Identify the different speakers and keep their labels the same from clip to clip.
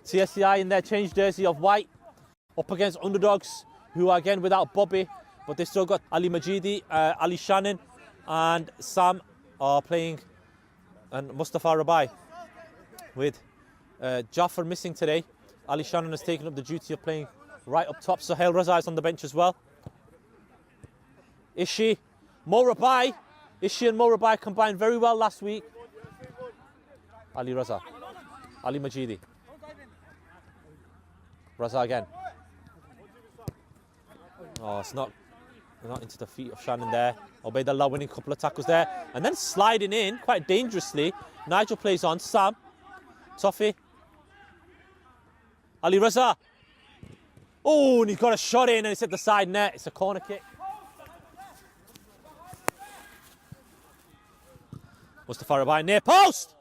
Speaker 1: TSCI in their changed jersey of white, up against Underdogs, who are again without Bobby, but they've still got Ali Majidi, Ali Shanan, and Sam are playing, and Mustafa Rabai. With Jafar missing today, Ali Shanan has taken up the duty of playing right up top. Sohail Raza is on the bench as well. Ishi, Mo Rabai. Ishi and Mo Rabai combined very well last week. Ali Raza, Ali Majidi. Raza again. Oh, it's not into the feet of Shanan there. Ubaidullah winning a couple of tackles there. And then sliding in quite dangerously. Nigel plays on. Sam. Toffee. Ali Raza. Oh, and he's got a shot in and it's at the side net. It's a corner kick. Mustafa Rabai near post.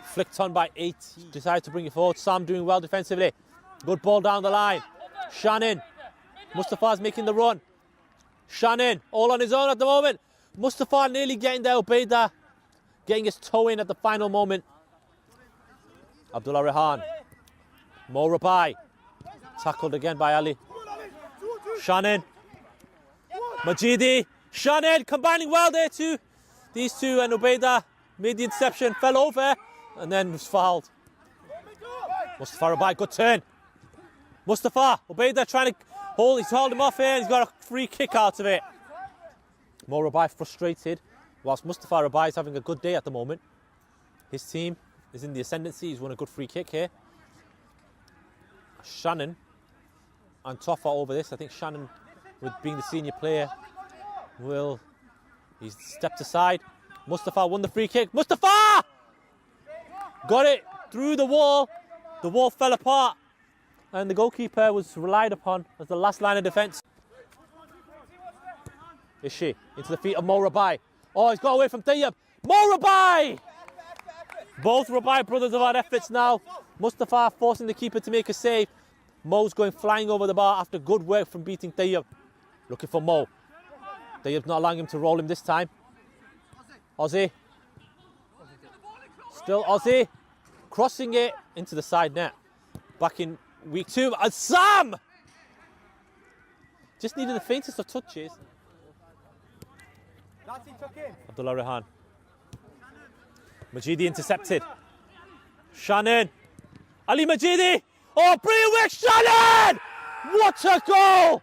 Speaker 1: Flicked on by 8. Decided to bring it forward. Sam doing well defensively. Good ball down the line. Shanan. Mustafa's making the run. Shanan all on his own at the moment. Mustafa nearly getting there. Ubaidah getting his toe in at the final moment. Abdullah Rehan. Mo Rabai. Tackled again by Ali. Shanan. Majidi. Shanan combining well there too. These two, and Ubaidah made the interception, fell over, and then was fouled. Mustafa Rabai, good turn. Mustafa, Ubaidah trying to hold him off here, and he's got a free kick out of it. Mo Rabai frustrated, whilst Mustafa Rabai is having a good day at the moment. His team is in the ascendancy, he's won a good free kick here. Shanan and Toffa over this. I think Shanan, with being the senior player, he's stepped aside. Mustafa won the free kick. Mustafa! Got it through the wall. The wall fell apart. And the goalkeeper was relied upon as the last line of defence. Ishi into the feet of Mo Rabai. Oh, he's got away from Tayyab. Mo Rabai! Both Rabai brothers have had efforts now. Mustafa forcing the keeper to make a save. Mo's going flying over the bar after good work from beating Tayyab. Looking for Mo. Tayyab's not allowing him to roll him this time. Ozzy. Still Ozzy. Crossing it into the side net. Back in week 2. And Sam! Just needed the faintest of touches. Abdullah Rehan. Majidi intercepted. Shanan. Ali Majidi. Oh, brilliant work, Shanan! What a goal!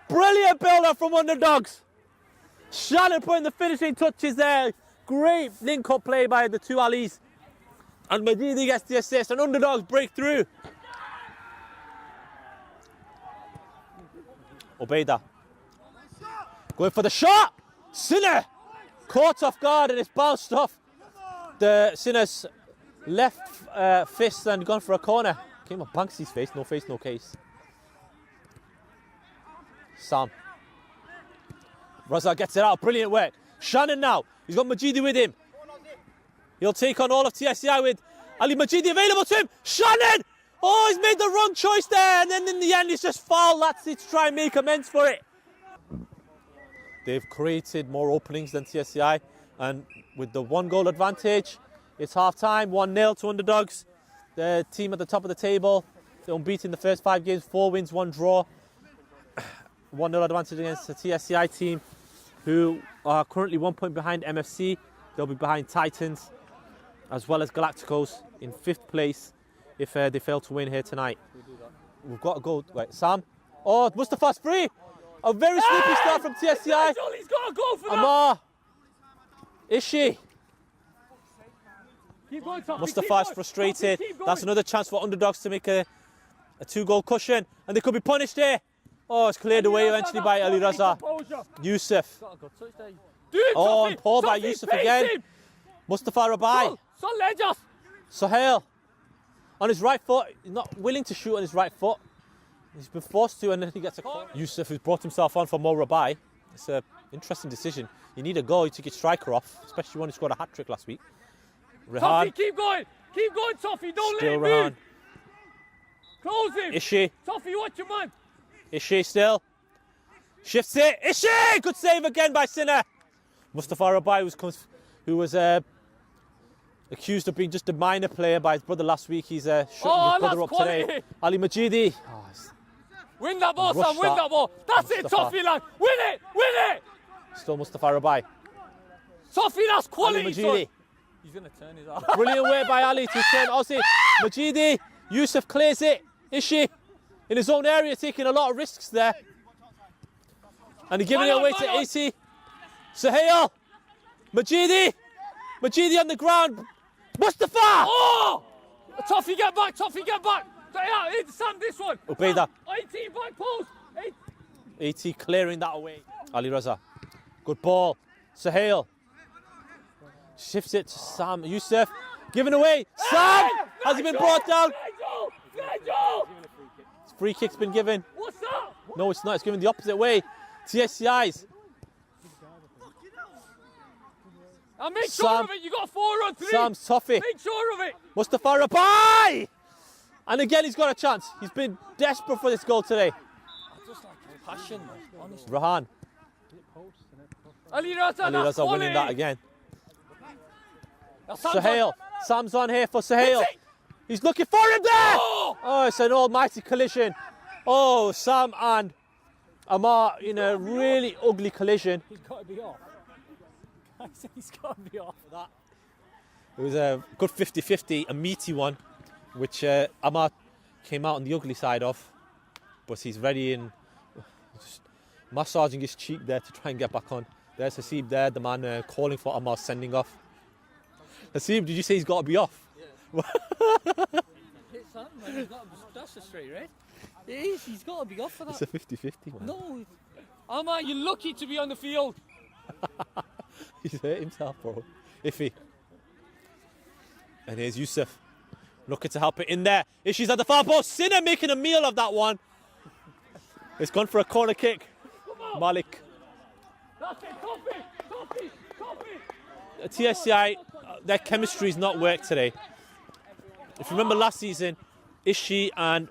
Speaker 1: Brilliant build-up from Underdogs. Shanan putting the finishing touches there. Great link-up play by the two Alis. And Majidi gets the assist, and Underdogs break through. Ubaidah. Going for the shot. Sinner. Caught off guard and it's bounced off the Sinner's left fist and gone for a corner. Came off Banksy's face, no case. Sam. Raza gets it out, brilliant work. Shanan now, he's got Majidi with him. He'll take on all of TSCI with Ali Majidi available to him. Shanan! Oh, he's made the wrong choice there, and then in the end he's just fouled. That's it, to try and make amends for it. They've created more openings than TSCI, and with the 1-goal advantage, it's half-time, 1-0 to Underdogs. The team at the top of the table, they're unbeaten the first 5 games, 4 wins, 1 draw. 1-0 advantage against the TSCI team, who are currently 1 point behind MFC. They'll be behind Titans, as well as Galacticos in 5th place if they fail to win here tonight. We've got to go. Wait, Sam. Oh, Mustafa's free. A very sleepy start from TSCI.
Speaker 2: He's got to go for
Speaker 1: Amar. Ishi.
Speaker 2: Keep going, Toffee,
Speaker 1: Mustafa's frustrated. That's another chance for Underdogs to make a 2-goal cushion. And they could be punished here. Oh, it's cleared away eventually by Ali Raza. Yusuf. Oh, and Paul by Yusuf again. Mustafa Rabai. Sohail. On his right foot. He's not willing to shoot on his right foot. He's been forced to, and then he gets a corner. Yusuf, who's brought himself on for Mo Rabai. It's an interesting decision. You need a goal, you took your striker off, especially when he scored a hat-trick last week. Rehan.
Speaker 2: Toffee, keep going, Toffee, don't let him move. Close him.
Speaker 1: Ishi.
Speaker 2: Toffee, watch your man.
Speaker 1: Ishi still. Shifts it. Ishi! Good save again by Sinner. Mustafa Rabai, who was accused of being just a minor player by his brother last week. He's shutting his brother up
Speaker 2: quality.
Speaker 1: today. Ali Majidi. Oh,
Speaker 2: Win that ball,
Speaker 1: Rush
Speaker 2: Sam, win
Speaker 1: that.
Speaker 2: that ball. That's it,
Speaker 1: Mustafa.
Speaker 2: Toffee, lad. Win it, win it.
Speaker 1: still Mustafa Rabai.
Speaker 2: Toffee, that's
Speaker 1: Ali
Speaker 2: quality, son.
Speaker 1: Majidi.
Speaker 2: He's going to turn his arm.
Speaker 1: Brilliant way by Ali to turn Aussie. Majidi. Yusuf clears it. Ishi in his own area, taking a lot of risks there. And he's giving it away to AC. Sahel. Majidi. Majidi on the ground. Mustafa.
Speaker 2: Oh! Toffee, get back, Toffee, get back. Yeah, Sam, this one.
Speaker 1: Ubaidah.
Speaker 2: 18 back post.
Speaker 1: 80 clearing that away. Ali Raza. Good ball. Sahel. Shifts it to Sam. Yusuf. Giving away. Sam! Has he been brought down? Free kick's been given.
Speaker 2: What's that?
Speaker 1: No, it's not. It's given the opposite way. TSCI's.
Speaker 2: And make
Speaker 1: Sam.
Speaker 2: sure of it. You got 4 on 3.
Speaker 1: Sam's toffee.
Speaker 2: Make sure of it.
Speaker 1: Mustafa Rabai! And again, he's got a chance. He's been desperate for this goal today.
Speaker 2: I just like his passion, man, honestly.
Speaker 1: Rahan.
Speaker 2: Ali Raza,
Speaker 1: Ali
Speaker 2: that's
Speaker 1: Raza winning that
Speaker 2: quality.
Speaker 1: again.
Speaker 2: That's Sam's
Speaker 1: Sahel. Sam's on here for Sahel.
Speaker 2: Hits it.
Speaker 1: He's looking for him there!
Speaker 2: Oh!
Speaker 1: Oh, it's an almighty collision. Oh, Sam and Amar in a really ugly collision.
Speaker 2: He's got to be off. I said he's got to be off for that.
Speaker 1: It was a good 50-50, a meaty one, which Amar came out on the ugly side of. But he's ready and just massaging his cheek there to try and get back on. There's Hasib there, the man calling for Amar sending off. Hasib, did you say he's got to be off?
Speaker 2: Yeah. Hit Sam, man. He's got to, that's a straight red. It is. He's got to be off for that.
Speaker 1: It's a 50-50, man.
Speaker 2: No. Amar, you're lucky to be on the field.
Speaker 1: He's hurt himself, bro. Iffy. And here's Yusuf. Looking to help it in there. Ishi's at the far post. Sinner making a meal of that one. It's gone for a corner kick. Malik.
Speaker 2: That's it. Toffee.
Speaker 1: TSCI, their chemistry's not worked today. If you remember last season, Ishi and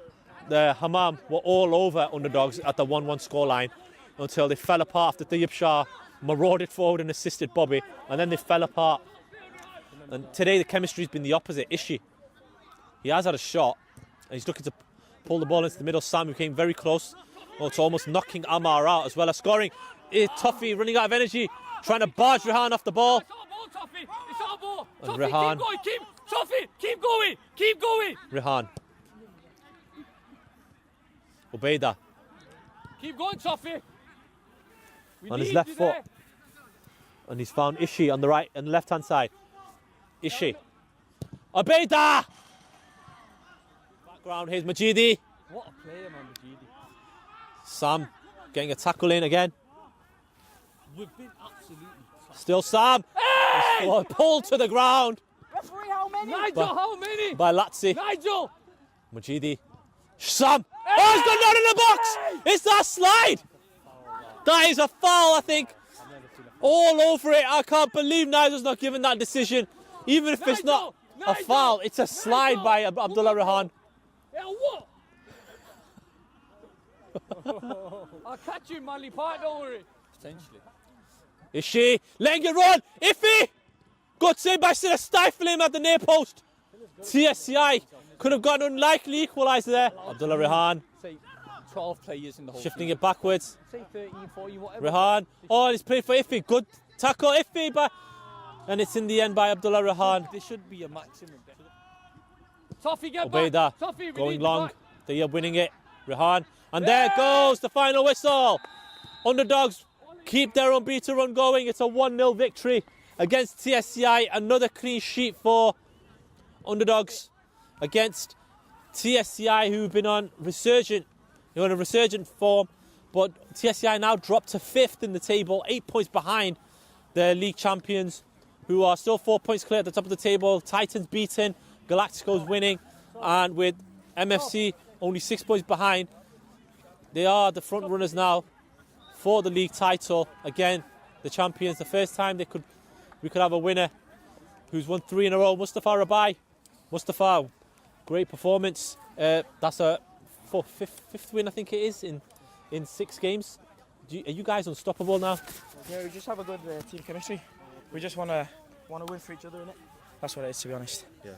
Speaker 1: the Hammam were all over Underdogs at the 1-1 scoreline until they fell apart after Tayyip Shah marauded forward and assisted Bobby, and then they fell apart. And today the chemistry's been the opposite. Ishi, he has had a shot and he's looking to pull the ball into the middle. Sam came very close to almost knocking Amar out as well as scoring. Toffee running out of energy, trying to barge Rehan off the ball.
Speaker 2: It's our ball, Toffee. It's our ball.
Speaker 1: And
Speaker 2: Toffee,
Speaker 1: Rehan.
Speaker 2: keep going. Toffee, keep going.
Speaker 1: Rehan. Ubaidah.
Speaker 2: Keep going, Toffee. We
Speaker 1: On his
Speaker 2: need
Speaker 1: left
Speaker 2: you
Speaker 1: foot.
Speaker 2: there.
Speaker 1: And he's found Ishi on the right and left hand side. Ishi. Ubaidah! Background, here's Majidi.
Speaker 2: What a player, man, Majidi.
Speaker 1: Sam getting a tackle in again.
Speaker 2: We've been absolutely...
Speaker 1: Still Sam.
Speaker 2: Hey!
Speaker 1: Pulled to the ground
Speaker 3: Referee, how many?
Speaker 2: Nigel, how many?
Speaker 1: by Latzi.
Speaker 2: Nigel!
Speaker 1: Majidi. Sam. Oh, he's gone down in the box. It's that slide. That is a foul, I think. All over it. I can't believe Nigel's not giving that decision. Even if it's not a foul, it's a slide by Abdullah Rehan.
Speaker 2: Yeah, what? I'll catch you in Manly Park, don't worry. Potentially.
Speaker 1: Ishi letting it run. Iffy. Good save by Sinner, stifling him at the near post. TSCI could have got an unlikely equaliser there. Abdullah Rehan
Speaker 2: Say 12 players in the whole
Speaker 1: shifting it backwards.
Speaker 2: Say 13, 14, whatever.
Speaker 1: Rehan. Oh, and he's playing for Iffy. Good tackle, Iffy. And it's in the end by Abdullah Rehan.
Speaker 2: There should be a maximum. Toffee, get
Speaker 1: Ubaidah
Speaker 2: back. Toffee, we
Speaker 1: going
Speaker 2: need
Speaker 1: long.
Speaker 2: back.
Speaker 1: They are winning it. Rehan. And there goes the final whistle. Underdogs keep their unbeaten run going. It's a 1-0 victory against TSCI. Another clean sheet for Underdogs against TSCI, who've been on a resurgent form. But TSCI now dropped to 5th in the table, 8 points behind the league champions, who are still 4 points clear at the top of the table. Titans beaten, Galacticos winning, and with MFC only 6 points behind, they are the front runners now for the league title. Again, the champions. The first time we could have a winner who's won 3 in a row. Mustafa Rabai. Mustafa, great performance. That's a fifth win, I think it is, in 6 games. Are you guys unstoppable now?
Speaker 3: Yeah, we just have a good team chemistry. We just want to win for each other, innit? That's what it is, to be honest.
Speaker 1: Yeah.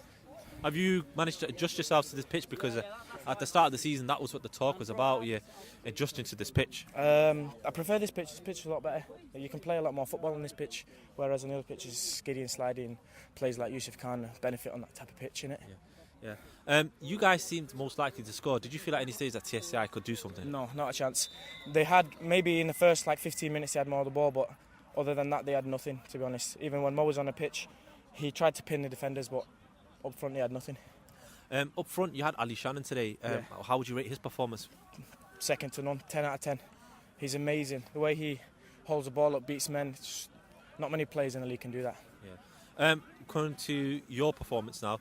Speaker 1: Have you managed to adjust yourselves to this pitch? Because at the start of the season, that was what the talk was about. You adjusting to this pitch.
Speaker 3: I prefer this pitch. This pitch is a lot better. You can play a lot more football on this pitch, whereas on the other pitch is skiddy and sliding. Players like Yusuf Khan benefit on that type of pitch, innit?
Speaker 1: Yeah. You guys seemed most likely to score. Did you feel at any stage that TSCI could do something?
Speaker 3: No, not a chance. They had, maybe in the first 15 minutes they had more of the ball, but other than that they had nothing, to be honest. Even when Mo was on the pitch, he tried to pin the defenders, but up front they had nothing.
Speaker 1: Up front you had Ali Shanan today. How would you rate his performance?
Speaker 3: Second to none, 10 out of 10. He's amazing. The way he holds the ball up, beats men, not many players in the league can do that.
Speaker 1: Yeah. Coming to your performance now,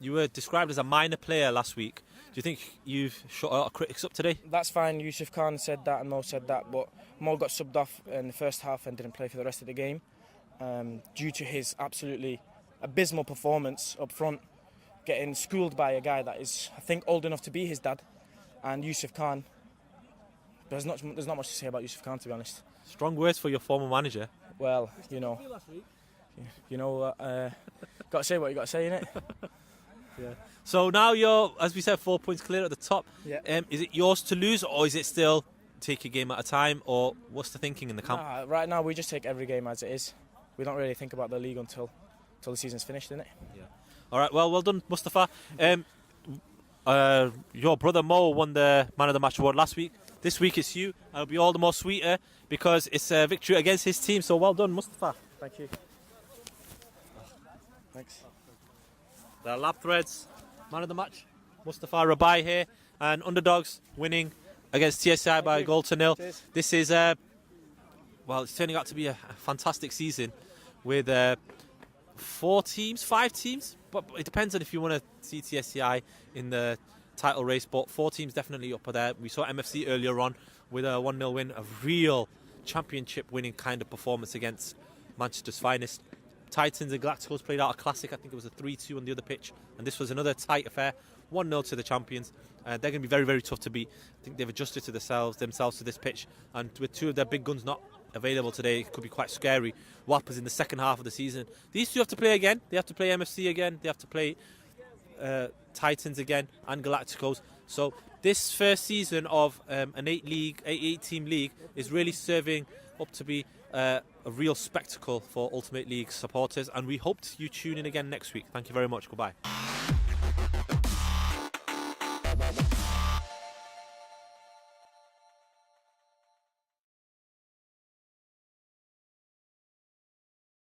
Speaker 1: you were described as a minor player last week. Do you think you've shut a lot of critics up today?
Speaker 3: That's fine. Yusuf Khan said that and Mo said that, but Mo got subbed off in the first half and didn't play for the rest of the game due to his absolutely abysmal performance up front, getting schooled by a guy that is, I think, old enough to be his dad. And Yusuf Khan, there's not much to say about Yusuf Khan, to be honest.
Speaker 1: Strong words for your former manager.
Speaker 3: Well, got to say what you got to say, innit?
Speaker 1: Yeah. So now you're, as we said, 4 points clear at the top.
Speaker 3: Yeah.
Speaker 1: Is it yours to lose, or is it still take a game at a time, or what's the thinking in the camp?
Speaker 3: Right now we just take every game as it is. We don't really think about the league until the season's finished, innit?
Speaker 1: Yeah. All right. Well done, Mustafa. Your brother Mo won the Man of the Match award last week. This week it's you. It'll be all the more sweeter because it's a victory against his team. So well done, Mustafa.
Speaker 3: Thank you. Thanks.
Speaker 1: The Lab Threads Man of the Match, Mustafa Rabai here, and Underdogs winning against TSCI by a goal to nil.
Speaker 3: Cheers.
Speaker 1: This is it's turning out to be a fantastic season with 5 teams, but it depends on if you want to see TSCI in the title race, but 4 teams definitely up there. We saw MFC earlier on with a 1-0 win, a real championship winning kind of performance against Manchester's finest. Titans and Galacticos played out a classic. I think it was a 3-2 on the other pitch, and this was another tight affair, 1-0 to the champions. They're going to be very, very tough to beat. I think they've adjusted to themselves to this pitch, and with 2 of their big guns not available today, it could be quite scary what happens in the second half of the season. These 2 have to play again. They have to play MFC again. They have to play Titans again and Galacticos. So this first season of an 8-team league is really serving up to be a real spectacle for Ultimate League supporters, and we hope you tune in again next week. Thank you very much. Goodbye.